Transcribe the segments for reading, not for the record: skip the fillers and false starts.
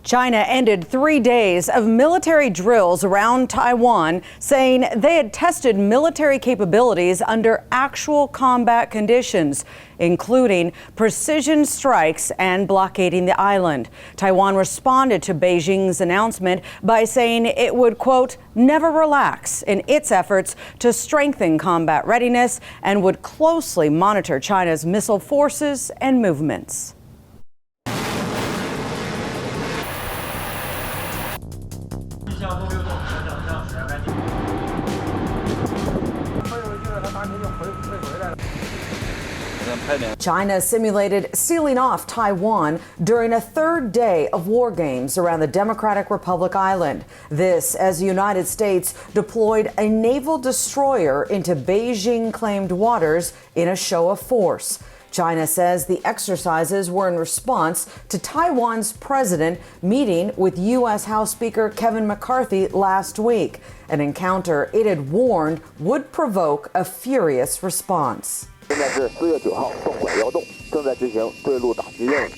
China ended 3 days of military drills around Taiwan, saying they had tested military capabilities under actual combat conditions, including precision strikes and blockading the island. Taiwan responded to Beijing's announcement by saying it would, quote, never relax in its efforts to strengthen combat readiness and would closely monitor China's missile forces and movements. China simulated sealing off Taiwan during a third day of war games around the Democratic Republic Island. This as the United States deployed a naval destroyer into Beijing-claimed waters in a show of force. China says the exercises were in response to Taiwan's president meeting with U.S. House Speaker Kevin McCarthy last week, an encounter it had warned would provoke a furious response. 现在是4月9号，动轨摇动，正在执行对陆打击任务。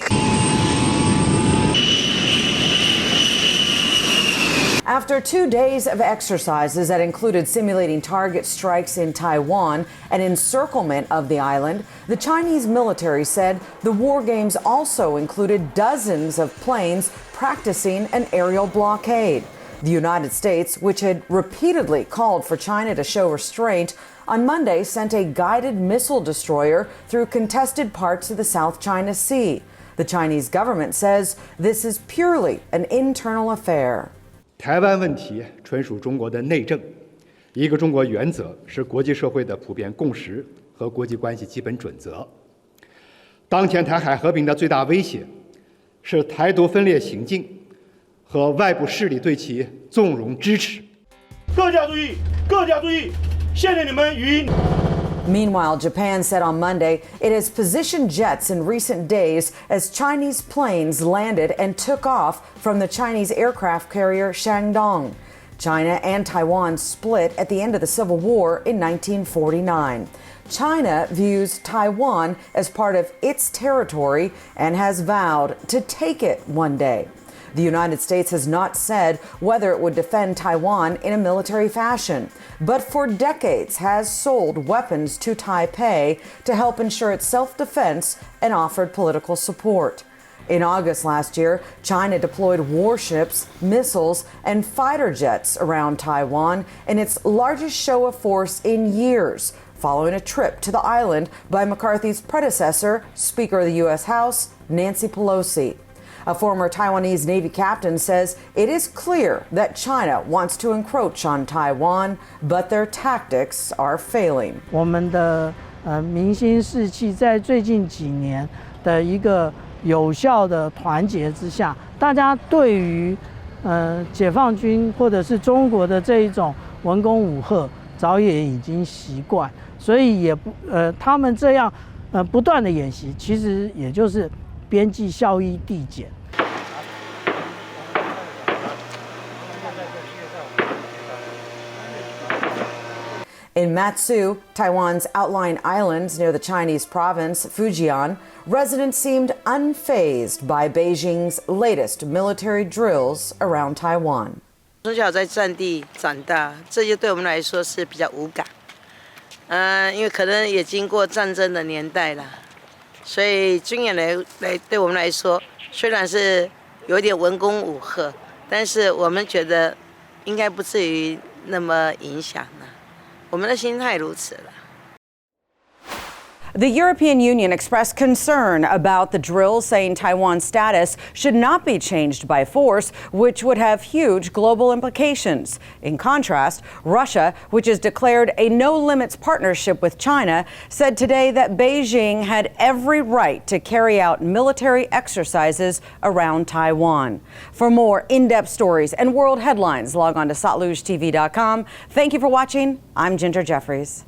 After 2 days of exercises that included simulating target strikes in Taiwan and encirclement of the island, the Chinese military said the war games also included dozens of planes practicing an aerial blockade. The United States, which had repeatedly called for China to show restraint, on Monday sent a guided missile destroyer through contested parts of the South China Sea. The Chinese government says this is purely an internal affair. 台湾问题纯属中国的内政，一个中国原则是国际社会的普遍共识和国际关系基本准则。当前台海和平的最大威胁是台独分裂行径和外部势力对其纵容支持。各家注意，各家注意，现在你们语音。 Meanwhile, Japan said on Monday it has positioned jets in recent days as Chinese planes landed and took off from the Chinese aircraft carrier Shandong. China and Taiwan split at the end of the Civil War in 1949. China views Taiwan as part of its territory and has vowed to take it one day. The United States has not said whether it would defend Taiwan in a military fashion, but for decades has sold weapons to Taipei to help ensure its self-defense and offered political support. In August last year, China deployed warships, missiles, and fighter jets around Taiwan in its largest show of force in years, following a trip to the island by McCarthy's predecessor, Speaker of the U.S. House, Nancy Pelosi. A former Taiwanese Navy captain says it is clear that China wants to encroach on Taiwan, but their tactics are failing. 我们的民心士气在最近几年的一个有效的团结之下，大家对于解放军或者是中国的这一种文攻武吓，早也已经习惯，所以也不他们这样不断的演习，其实也就是边际效益递减。 In Matsu, Taiwan's outlying islands near the Chinese province Fujian, residents seemed unfazed by Beijing's latest military drills around Taiwan. 从小在战地长大，这就对我们来说是比较无感。因为可能也经过战争的年代了，所以军演来对我们来说，虽然是有一点文攻武吓，但是我们觉得应该不至于那么影响了。 我们的心态如此了。 The European Union expressed concern about the drills, saying Taiwan's status should not be changed by force, which would have huge global implications. In contrast, Russia, which has declared a no-limits partnership with China, said today that Beijing had every right to carry out military exercises around Taiwan. For more in-depth stories and world headlines, log on to SATLUJTV.com. Thank you for watching. I'm Jeffries.